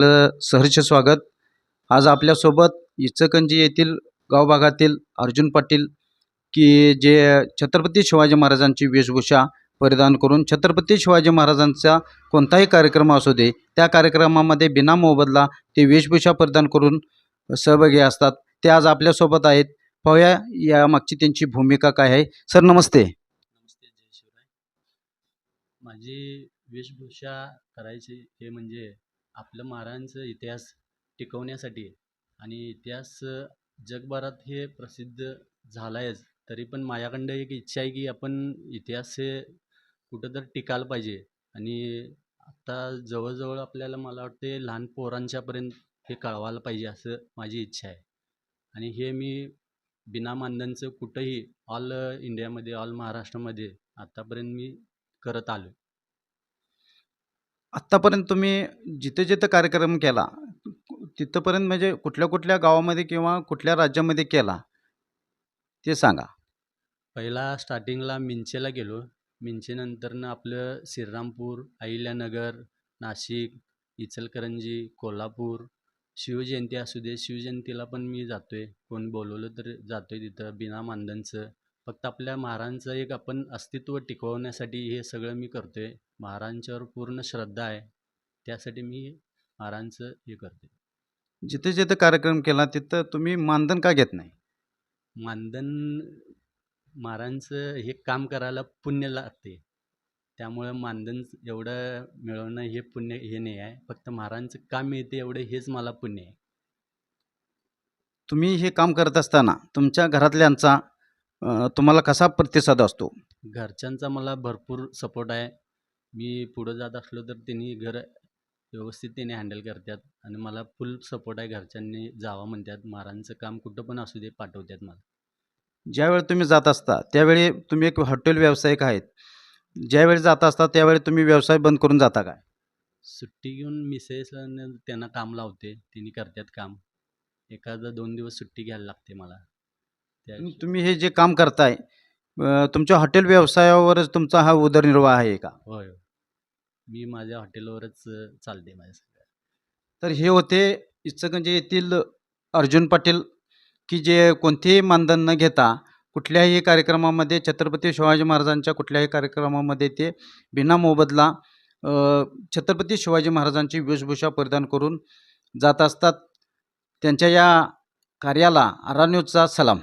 सहर्ष स्वागत. आज आपल्यासोबत इचलकरंजी येथील गावभागातील अर्जुन पाटील की जे छत्रपती शिवाजी महाराजांची वेशभूषा परिधान करून छत्रपती शिवाजी महाराजांचा कोणताही कार्यक्रम असू दे त्या कार्यक्रमामध्ये बिना मोबदला ते वेशभूषा परिधान करून सहभागी असतात. ते आज आपल्यासोबत आहेत. पाहूया यामागची त्यांची भूमिका काय आहे. सर नमस्ते. नमस्ते, जय शिवराय. माझी वेशभूषा करायची हे म्हणजे आपलं महाराजांचा इतिहास टिकवण्यासाठी आणि इतिहास जगभरात हे प्रसिद्ध झाला आहेच. तरी पण माझ्याकडं एक इच्छा आहे की आपण इतिहास हे कुठं तर टिकायला पाहिजे. आणि आता जवळजवळ आपल्याला मला वाटते लहान पोरांच्यापर्यंत हे कळवायला पाहिजे असं माझी इच्छा आहे. आणि हे मी बिना मानधनचं कुठंही ऑल इंडियामध्ये ऑल महाराष्ट्रामध्ये आतापर्यंत मी करत आलो. आत्तापर्यंत तुम्ही जिथे जिथे कार्यक्रम केला तिथपर्यंत म्हणजे कुठल्या कुठल्या गावामध्ये किंवा कुठल्या राज्यामध्ये केला ते सांगा. पहिला स्टार्टिंगला मिंचेला गेलो. मिंचेनंतरनं आपलं श्रीरामपूर, अहिल्यानगर, नाशिक, इचलकरंजी, कोल्हापूर. शिवजयंती असू दे, शिवजयंतीला पण मी जातो आहे. कोण बोलवलं तर जातो आहे तिथं बिना मानधनचं. फक्त आपल्या महाराजांचं एक आपण अस्तित्व टिकवण्यासाठी हे सगळं मी करतो आहे. महाराजांच्यावर पूर्ण श्रद्धा आहे, त्यासाठी मी महाराजांचं हे करतो आहे. जिथे जिथे कार्यक्रम केला तिथं तुम्ही मानधन का घेत नाही? मानधन महाराजांचं हे काम करायला पुण्य लागते, त्यामुळं मानधन एवढं मिळवणं हे पुण्य हे नाही आहे. फक्त महाराजांचं काम मिळते एवढं हेच मला पुण्य आहे. तुम्ही हे काम करत असताना तुमच्या घरातल्यांचा तुम्हाला कसा प्रतिसाद असतो? घरच्यांचा मला भरपूर सपोर्ट आहे. मी पुढं जात असलो तर त्यांनी घर व्यवस्थिततेने हँडल करतात आणि मला फुल सपोर्ट आहे. घरच्यांनी जावं म्हणतात, महाराजांचं काम कुठं पण असू दे पाठवतात मला. ज्यावेळी तुम्ही जात असता त्यावेळी तुम्ही एक हॉटेल व्यावसायिक आहेत. ज्यावेळी जात असता त्यावेळी तुम्ही व्यवसाय बंद करून जाता काय? सुट्टी घेऊन मिसेसला त्यांना काम लावते, त्यांनी करतात काम. एखादा 2 दिवस सुट्टी घ्यायला लागते मला. त्या तुम्ही हे जे काम करताय तुमच्या हॉटेल व्यवसायावरच तुमचा हा उदरनिर्वाह आहे का? होय, मी माझ्या हॉटेलवरच चालते माझ्या सगळं. तर हे होते इचलकरंजी येथील अर्जुन पाटील की जे कोणतेही मानधन न घेता कुठल्याही कार्यक्रमामध्ये छत्रपती शिवाजी महाराजांच्या कुठल्याही कार्यक्रमामध्ये ते बिना मोबदला छत्रपती शिवाजी महाराजांची वेशभूषा परिधान करून जात असतात. त्यांच्या या कार्याला आरा न्यूजचा सलाम.